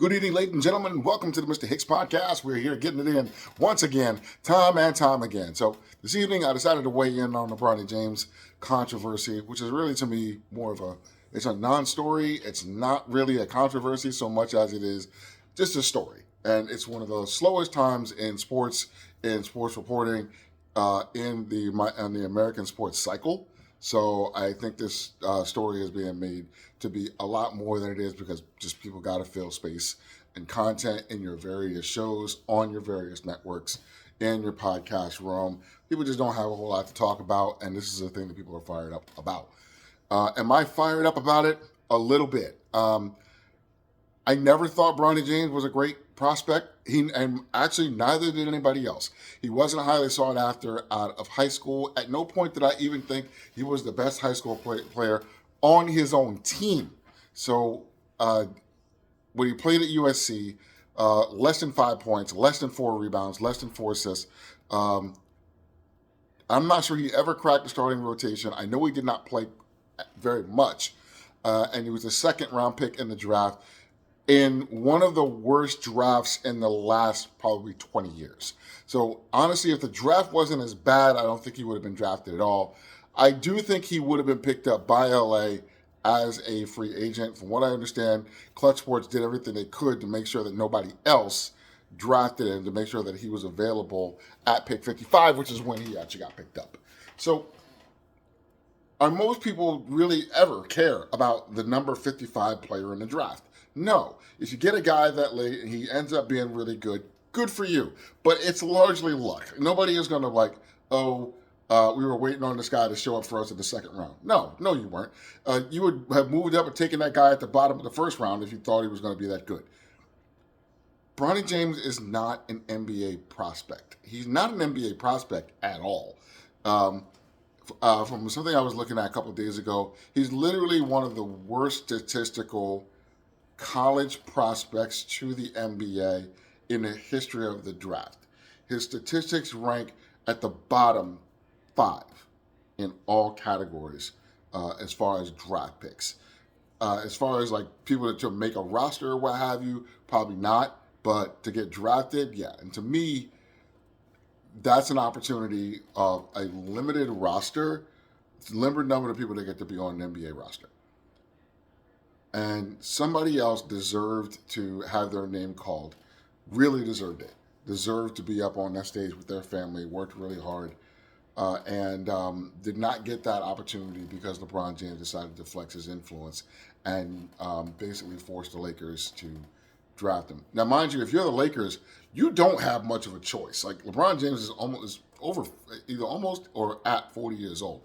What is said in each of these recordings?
Good evening, ladies and gentlemen. Welcome to the Mr. Hicks Podcast. We're here getting it in once again, time and time again. So this evening, I decided to weigh in on the Bronny James controversy, which is really, to me, it's a non-story. It's not really a controversy so much as it is just a story. And it's one of the slowest times in sports reporting, in the American sports cycle. So I think this story is being made to be a lot more than it is because just people got to fill space and content in your various shows, on your various networks, in your podcast realm. People just don't have a whole lot to talk about, and this is a thing that people are fired up about. Am I fired up about it? A little bit. I never thought Bronny James was a great prospect. And actually neither did anybody else. He wasn't highly sought after out of high school. At no point did I even think he was the best high school player on his own team. So when he played at USC, less than 5 points, less than 4 rebounds, less than 4 assists. I'm not sure he ever cracked the starting rotation. I know he did not play very much. And he was a second-round pick in the draft in one of the worst drafts in the last probably 20 years. So honestly, if the draft wasn't as bad, I don't think he would have been drafted at all. I do think he would have been picked up by LA as a free agent. From what I understand, Clutch Sports did everything they could to make sure that nobody else drafted him, to make sure that he was available at pick 55, which is when he actually got picked up. So are most people really ever care about the number 55 player in the draft? No. If you get a guy that late and he ends up being really good, good for you. But it's largely luck. Nobody is going to we were waiting on this guy to show up for us in the second round. No, you weren't. You would have moved up and taken that guy at the bottom of the first round if you thought he was going to be that good. Bronny James is not an NBA prospect. He's not an NBA prospect at all. From something I was looking at a couple of days ago, he's literally one of the worst statistical college prospects to the NBA in the history of the draft. His statistics rank at the bottom 5 in all categories as far as draft picks. As far as like people to make a roster or what have you, probably not. But to get drafted, yeah. And to me, that's an opportunity of a limited roster. It's a limited number of people that get to be on an NBA roster. And somebody else deserved to have their name called, really deserved it. Deserved to be up on that stage with their family, worked really hard, and did not get that opportunity because LeBron James decided to flex his influence and basically forced the Lakers to draft him. Now, mind you, if you're the Lakers, you don't have much of a choice. Like, LeBron James is almost or at 40 years old.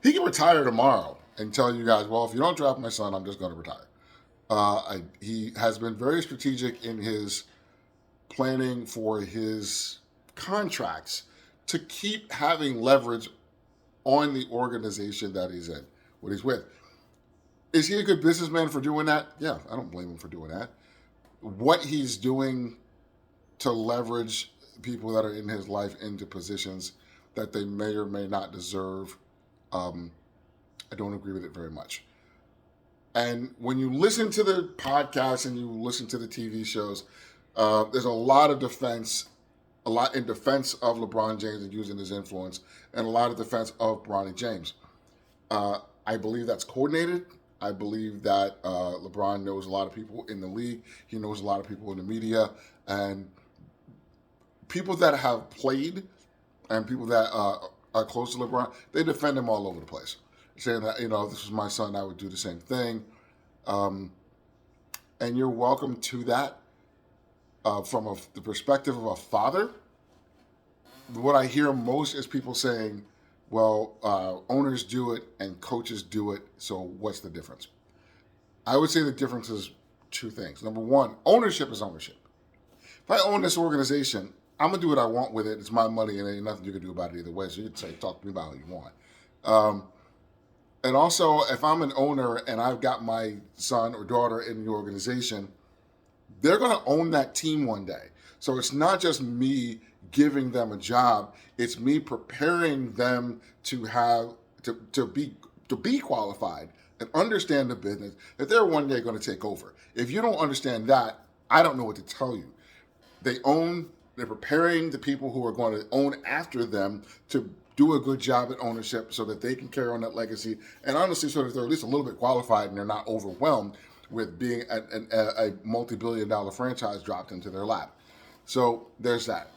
He can retire tomorrow and tell you guys, well, if you don't draft my son, I'm just going to retire. He has been very strategic in his planning for his contracts to keep having leverage on the organization that he's in, what he's with. Is he a good businessman for doing that? Yeah, I don't blame him for doing that. What he's doing to leverage people that are in his life into positions that they may or may not deserve, I don't agree with it very much. And when you listen to the podcasts and you listen to the TV shows, there's a lot in defense of LeBron James and using his influence, and a lot of defense of Bronny James. I believe that's coordinated. I believe that LeBron knows a lot of people in the league. He knows a lot of people in the media. And people that have played and people that are close to LeBron, they defend him all over the place, saying that, if this was my son, I would do the same thing. And you're welcome to that from the perspective of a father. What I hear most is people saying, well, owners do it and coaches do it, so what's the difference? I would say the difference is 2 things. Number 1, ownership is ownership. If I own this organization, I'm going to do what I want with it. It's my money, and there ain't nothing you can do about it either way, so you can say, talk to me about what you want. And also, if I'm an owner and I've got my son or daughter in the organization, they're going to own that team one day. So it's not just me giving them a job, it's me preparing them to be qualified and understand the business that they're one day going to take over. If you don't understand that, I don't know what to tell you. They're preparing the people who are going to own after them to do a good job at ownership so that they can carry on that legacy. And honestly, so that they're at least a little bit qualified and they're not overwhelmed with being a multi-billion-dollar franchise dropped into their lap. So there's that.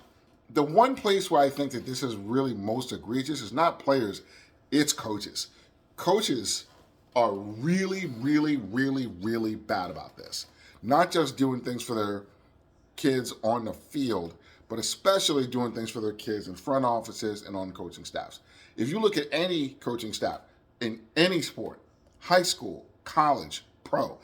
The one place where I think that this is really most egregious is not players, it's coaches. Coaches are really, really, really, really bad about this. Not just doing things for their kids on the field, but especially doing things for their kids in front offices and on coaching staffs. If you look at any coaching staff in any sport, high school, college, pro,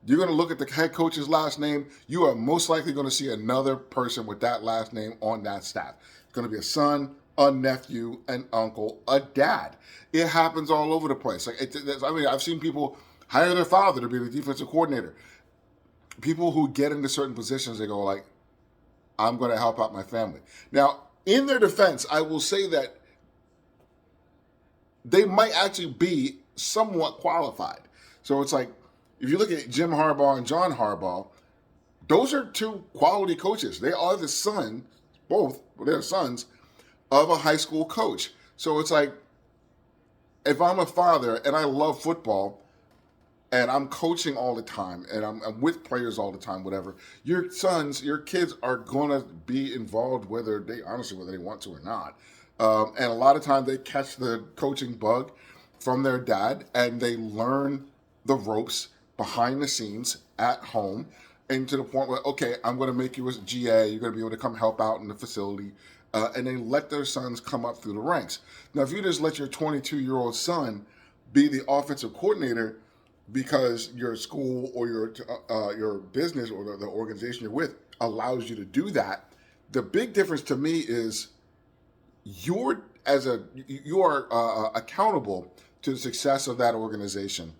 you're going to look at the head coach's last name. You are most likely going to see another person with that last name on that staff. It's going to be a son, a nephew, an uncle, a dad. It happens all over the place. I've seen people hire their father to be the defensive coordinator. People who get into certain positions, they go like, I'm going to help out my family. Now, in their defense, I will say that they might actually be somewhat qualified. So it's like, if you look at Jim Harbaugh and John Harbaugh, those are two quality coaches. They are the son, they're sons of a high school coach. So it's like, if I'm a father and I love football and I'm coaching all the time and I'm with players all the time, whatever, your kids are going to be involved whether they want to or not. And a lot of times they catch the coaching bug from their dad and they learn the ropes behind the scenes at home, and to the point where, okay, I'm going to make you a GA, you're going to be able to come help out in the facility, and they let their sons come up through the ranks. Now, if you just let your 22-year-old son be the offensive coordinator because your school or your business or the organization you're with allows you to do that, the big difference to me is you are accountable to the success of that organization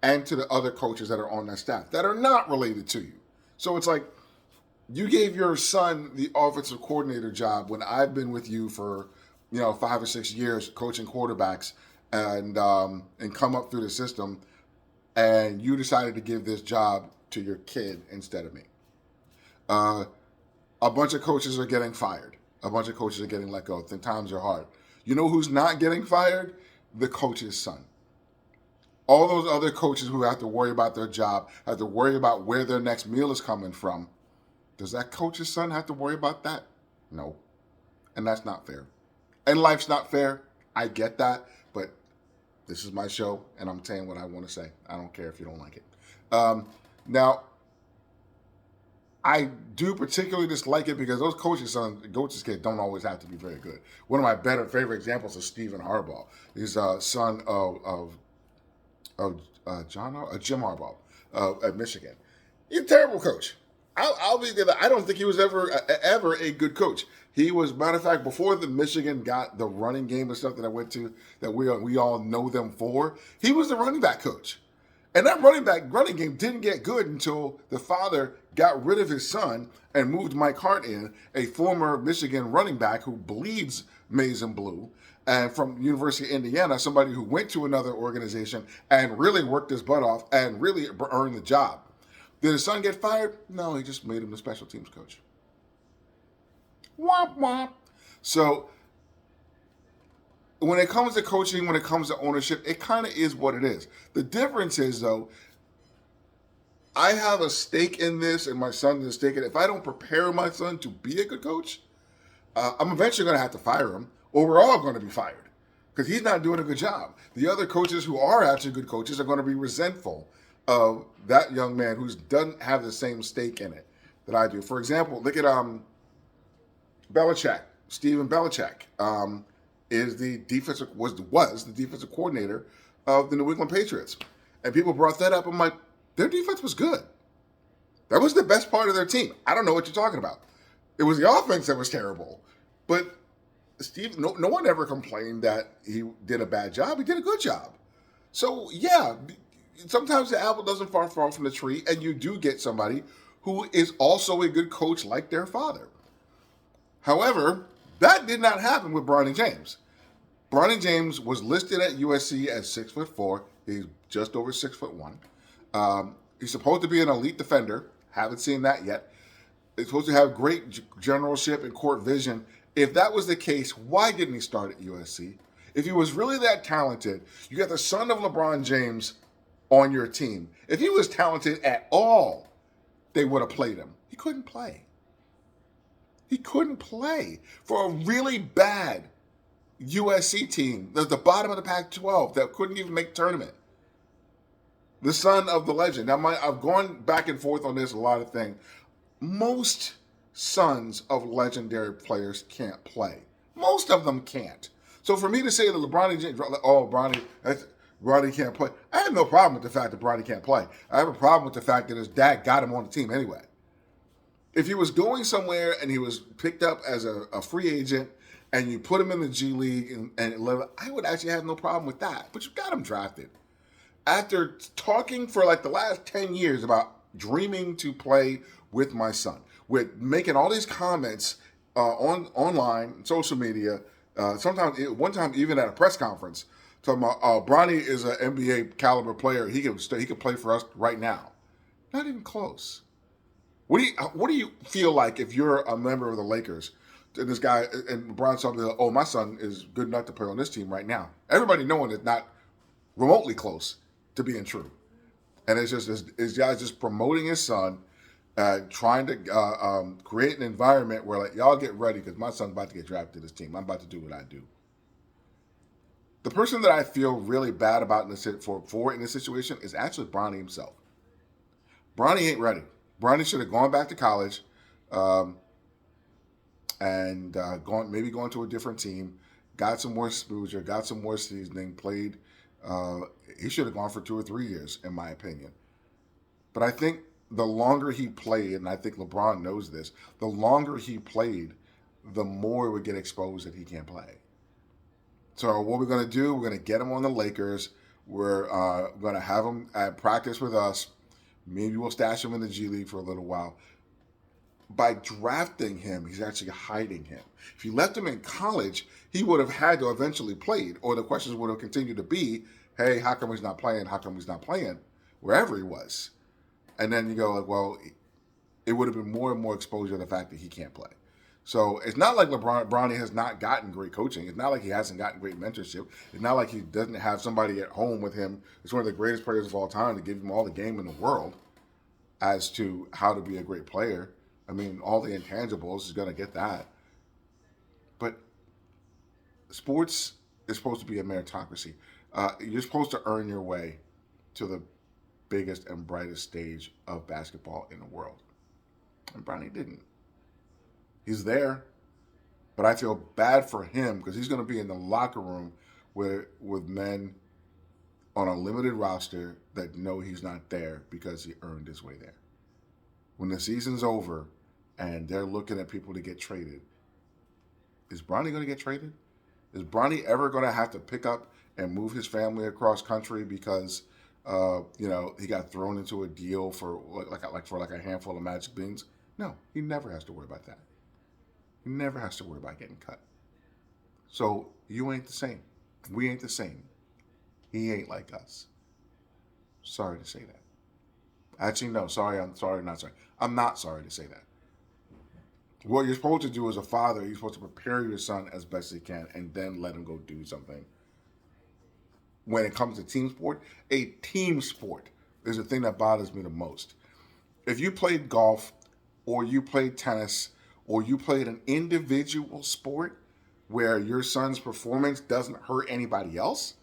and to the other coaches that are on that staff that are not related to you. So it's like, you gave your son the offensive coordinator job when I've been with you for 5 or 6 years coaching quarterbacks and come up through the system, and you decided to give this job to your kid instead of me. A bunch of coaches are getting fired. A bunch of coaches are getting let go. The times are hard. You know who's not getting fired? The coach's son. All those other coaches who have to worry about their job, have to worry about where their next meal is coming from. Does that coach's son have to worry about that? No. And that's not fair. And life's not fair. I get that. But this is my show, and I'm saying what I want to say. I don't care if you don't like it. Now, I do particularly dislike it because those coaches' kids don't always have to be very good. One of my favorite examples is Stephen Harbaugh. He's a son of Jim Harbaugh at Michigan. He's a terrible coach. I'll be there. I don't think he was ever a good coach. He was, matter of fact, before the Michigan got the running game and stuff that I went to, that we all know them for, he was the running back coach. And that running game didn't get good until the father got rid of his son and moved Mike Hart in, a former Michigan running back who bleeds maize and blue, and from University of Indiana, somebody who went to another organization and really worked his butt off and really earned the job. Did his son get fired? No, he just made him the special teams coach. Womp womp. So when it comes to coaching, when it comes to ownership, it kind of is what it is. The difference is, though, I have a stake in this, and my son has a stake in it. If I don't prepare my son to be a good coach, I'm eventually going to have to fire him, or we're all going to be fired because he's not doing a good job. The other coaches who are actually good coaches are going to be resentful of that young man who doesn't have the same stake in it that I do. For example, look at Belichick. Stephen Belichick was the defensive coordinator of the New England Patriots, and people brought that up. I'm like, their defense was good. That was the best part of their team. I don't know what you're talking about. It was the offense that was terrible, but Steve, no one ever complained that he did a bad job. He did a good job. So yeah. Sometimes the apple doesn't fall far from the tree, and you do get somebody who is also a good coach like their father. However, that did not happen with Bronny James. Bronny James was listed at USC at 6'4". He's just over 6'1". He's supposed to be an elite defender. Haven't seen that yet. He's supposed to have great generalship and court vision. If that was the case, why didn't he start at USC? If he was really that talented, you got the son of LeBron James on your team. If he was talented at all, they would have played him. He couldn't play. He couldn't play for a really bad USC team. The bottom of the Pac-12 that couldn't even make tournament. The son of the legend. Now, I've gone back and forth on this a lot of things. Most sons of legendary players can't play. Most of them can't. So for me to say that LeBron James, Bronny can't play, I have no problem with the fact that Bronny can't play. I have a problem with the fact that his dad got him on the team anyway. If he was going somewhere and he was picked up as a free agent and you put him in the G League and I would actually have no problem with that. But you got him drafted. After talking for like the last 10 years about dreaming to play with my son, with making all these comments online, social media, one time even at a press conference, talking about Bronny is an NBA caliber player. He can play for us right now. Not even close. What do you feel like if you're a member of the Lakers and this guy and LeBron's something like, oh, my son is good enough to play on this team right now? Everybody knowing it's not remotely close to being true. And it's just this guy's just promoting his son, trying to create an environment where like y'all get ready because my son's about to get drafted to this team. I'm about to do what I do. The person that I feel really bad about in this situation is actually Bronny himself. Bronny ain't ready. Bronny should have gone back to college, and gone to a different team, got some more exposure, got some more seasoning, played. He should have gone for 2 or 3 years, in my opinion. But I think the longer he played, and I think LeBron knows this, the longer he played, the more it would get exposed that he can't play. So what we're going to do, we're going to get him on the Lakers. We're going to have him at practice with us. Maybe we'll stash him in the G League for a little while. By drafting him, he's actually hiding him. If you left him in college, he would have had to eventually play, or the questions would have continued to be, hey, how come he's not playing? How come he's not playing? Wherever he was. And then you go, like, well, it would have been more and more exposure to the fact that he can't play. So it's not like Bronny has not gotten great coaching. It's not like he hasn't gotten great mentorship. It's not like he doesn't have somebody at home with him. It's one of the greatest players of all time to give him all the game in the world as to how to be a great player. I mean, all the intangibles, is going to get that. But sports is supposed to be a meritocracy. You're supposed to earn your way to the biggest and brightest stage of basketball in the world. And Bronny didn't. He's there, but I feel bad for him because he's going to be in the locker room with men on a limited roster that know he's not there because he earned his way there. When the season's over and they're looking at people to get traded, is Bronny going to get traded? Is Bronny ever going to have to pick up and move his family across country because he got thrown into a deal for a handful of Magic Beans? No, he never has to worry about that. He never has to worry about getting cut. So you ain't the same. We ain't the same. He ain't like us. Sorry to say that. Actually, no, sorry, not sorry. I'm not sorry to say that. What you're supposed to do as a father, you're supposed to prepare your son as best you can and then let him go do something. When it comes to team sport, a team sport is the thing that bothers me the most. If you played golf or you played tennis or you played an individual sport where your son's performance doesn't hurt anybody else,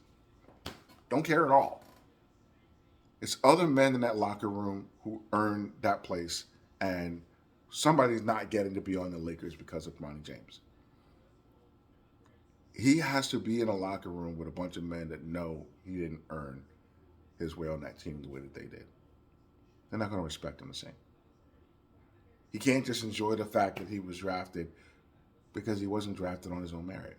don't care at all. It's other men in that locker room who earn that place, and somebody's not getting to be on the Lakers because of Bronny James. He has to be in a locker room with a bunch of men that know he didn't earn his way on that team the way that they did. They're not going to respect him the same. He can't just enjoy the fact that he was drafted because he wasn't drafted on his own merit.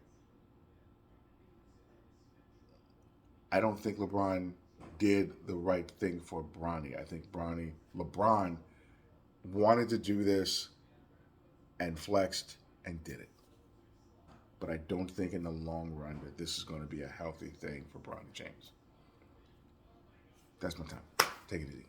I don't think LeBron did the right thing for Bronny. I think LeBron wanted to do this and flexed and did it. But I don't think in the long run that this is going to be a healthy thing for Bronny James. That's my time. Take it easy.